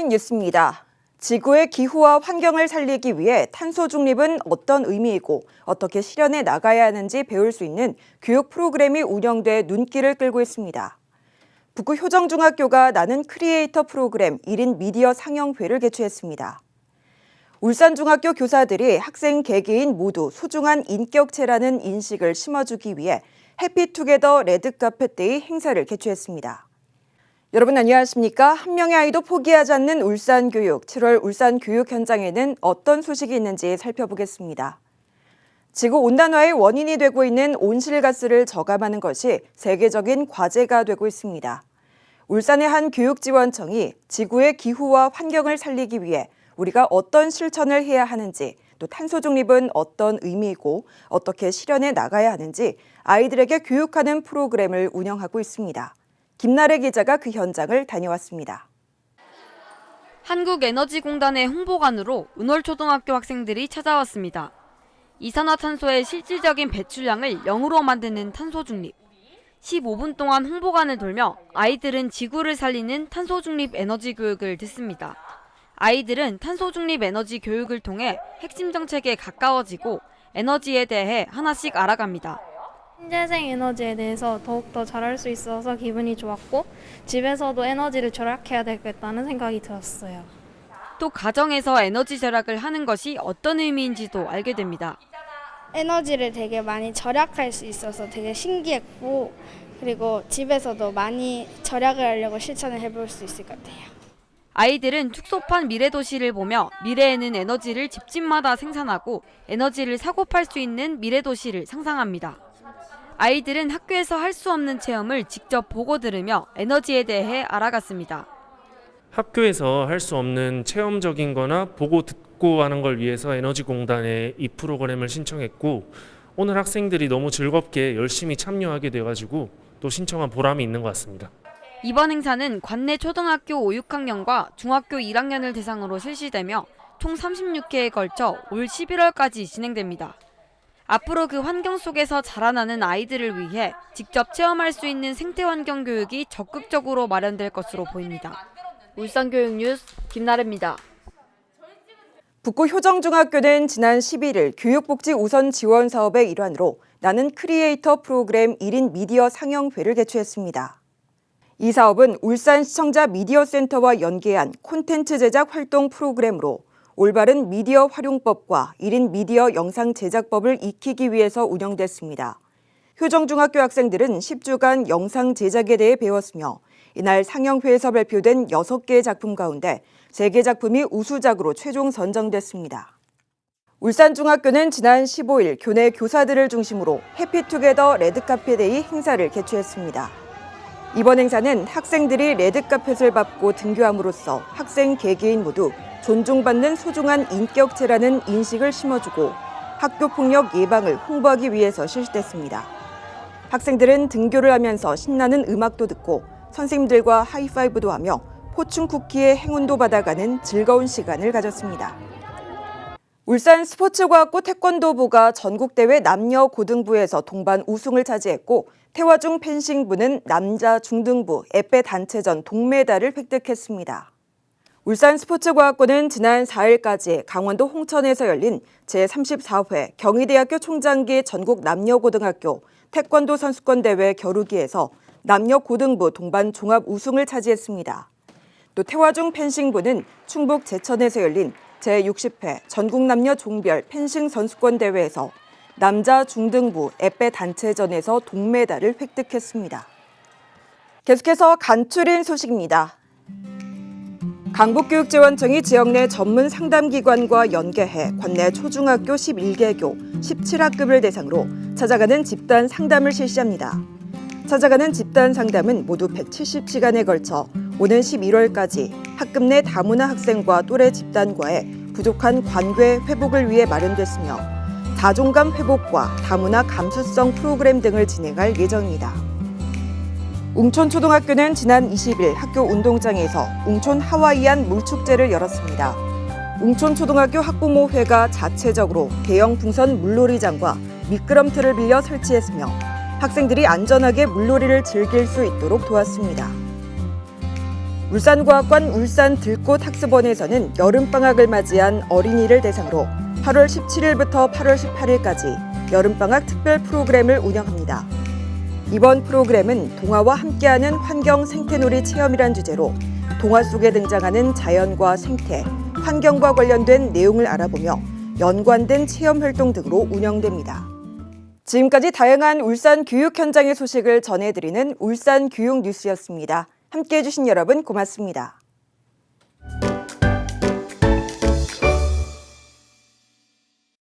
주목하는 뉴스입니다. 지구의 기후와 환경을 살리기 위해 탄소 중립은 어떤 의미이고 어떻게 실현해 나가야 하는지 배울 수 있는 교육 프로그램이 운영돼 눈길을 끌고 있습니다. 북구 효정중학교가 나는 크리에이터 프로그램 1인 미디어 상영회를 개최했습니다. 울산중학교 교사들이 학생 개개인 모두 소중한 인격체라는 인식을 심어주기 위해 해피투게더 레드카펫데이 행사를 개최했습니다. 여러분 안녕하십니까? 한 명의 아이도 포기하지 않는 울산교육, 7월 울산교육 현장에는 어떤 소식이 있는지 살펴보겠습니다. 지구온난화의 원인이 되고 있는 온실가스를 저감하는 것이 세계적인 과제가 되고 있습니다. 울산의 한 교육지원청이 지구의 기후와 환경을 살리기 위해 우리가 어떤 실천을 해야 하는지, 또 탄소 중립은 어떤 의미이고 어떻게 실현해 나가야 하는지 아이들에게 교육하는 프로그램을 운영하고 있습니다. 김나래 기자가 그 현장을 다녀왔습니다. 한국에너지공단의 홍보관으로 은월초등학교 학생들이 찾아왔습니다. 이산화탄소의 실질적인 배출량을 0으로 만드는 탄소 중립. 15분 동안 홍보관을 돌며 아이들은 지구를 살리는 탄소 중립 에너지 교육을 듣습니다. 아이들은 탄소 중립 에너지 교육을 통해 핵심 정책에 가까워지고 에너지에 대해 하나씩 알아갑니다. 신재생 에너지에 대해서 더욱더 잘할 수 있어서 기분이 좋았고 집에서도 에너지를 절약해야 되겠다는 생각이 들었어요. 또 가정에서 에너지 절약을 하는 것이 어떤 의미인지도 알게 됩니다. 에너지를 되게 많이 절약할 수 있어서 되게 신기했고 그리고 집에서도 많이 절약을 하려고 실천을 해볼 수 있을 것 같아요. 아이들은 축소판 미래도시를 보며 미래에는 에너지를 집집마다 생산하고 에너지를 사고 팔 수 있는 미래도시를 상상합니다. 아이들은 학교에서 할 수 없는 체험을 직접 보고 들으며 에너지에 대해 알아갔습니다. 학교에서 할 수 없는 체험적인 거나 보고 듣고 하는 걸 위해서 에너지공단에 이 프로그램을 신청했고 오늘 학생들이 너무 즐겁게 열심히 참여하게 돼가지고 또 신청한 보람이 있는 것 같습니다. 이번 행사는 관내 초등학교 5, 6학년과 중학교 1학년을 대상으로 실시되며 총 36회에 걸쳐 올 11월까지 진행됩니다. 앞으로 그 환경 속에서 자라나는 아이들을 위해 직접 체험할 수 있는 생태환경 교육이 적극적으로 마련될 것으로 보입니다. 울산교육뉴스 김나래입니다. 북구 효정중학교는 지난 11일 교육복지 우선 지원 사업의 일환으로 나는 크리에이터 프로그램 1인 미디어 상영회를 개최했습니다. 이 사업은 울산 시청자 미디어 센터와 연계한 콘텐츠 제작 활동 프로그램으로 올바른 미디어 활용법과 1인 미디어 영상 제작법을 익히기 위해서 운영됐습니다. 효정중학교 학생들은 10주간 영상 제작에 대해 배웠으며 이날 상영회에서 발표된 6개의 작품 가운데 3개 작품이 우수작으로 최종 선정됐습니다. 울산중학교는 지난 15일 교내 교사들을 중심으로 해피투게더 레드카펫데이 행사를 개최했습니다. 이번 행사는 학생들이 레드카펫을 밟고 등교함으로써 학생 개개인 모두 존중받는 소중한 인격체라는 인식을 심어주고 학교폭력 예방을 홍보하기 위해서 실시됐습니다. 학생들은 등교를 하면서 신나는 음악도 듣고 선생님들과 하이파이브도 하며 포춘 쿠키의 행운도 받아가는 즐거운 시간을 가졌습니다. 울산 스포츠과학고 태권도부가 전국대회 남녀 고등부에서 동반 우승을 차지했고 태화중 펜싱부는 남자 중등부 에페 단체전 동메달을 획득했습니다. 울산 스포츠과학고는 지난 4일까지 강원도 홍천에서 열린 제34회 경희대학교 총장기 전국 남녀고등학교 태권도 선수권대회 겨루기에서 남녀 고등부 동반 종합 우승을 차지했습니다. 또 태화중 펜싱부는 충북 제천에서 열린 제60회 전국 남녀 종별 펜싱 선수권대회에서 남자 중등부 에페 단체전에서 동메달을 획득했습니다. 계속해서 간추린 소식입니다. 강북교육지원청이 지역 내 전문 상담기관과 연계해 관내 초중학교 11개교 17학급을 대상으로 찾아가는 집단 상담을 실시합니다. 찾아가는 집단 상담은 모두 170시간에 걸쳐 오는 11월까지 학급 내 다문화 학생과 또래 집단과의 부족한 관계 회복을 위해 마련됐으며 자존감 회복과 다문화 감수성 프로그램 등을 진행할 예정입니다. 웅촌초등학교는 지난 20일 학교 운동장에서 웅촌 하와이안 물축제를 열었습니다. 웅촌초등학교 학부모회가 자체적으로 대형 풍선 물놀이장과 미끄럼틀을 빌려 설치했으며 학생들이 안전하게 물놀이를 즐길 수 있도록 도왔습니다. 울산과학관 울산들꽃학습원에서는 여름방학을 맞이한 어린이를 대상으로 8월 17일부터 8월 18일까지 여름방학 특별 프로그램을 운영합니다. 이번 프로그램은 동화와 함께하는 환경 생태놀이 체험이란 주제로 동화 속에 등장하는 자연과 생태, 환경과 관련된 내용을 알아보며 연관된 체험 활동 등으로 운영됩니다. 지금까지 다양한 울산 교육 현장의 소식을 전해드리는 울산 교육 뉴스였습니다. 함께해 주신 여러분 고맙습니다.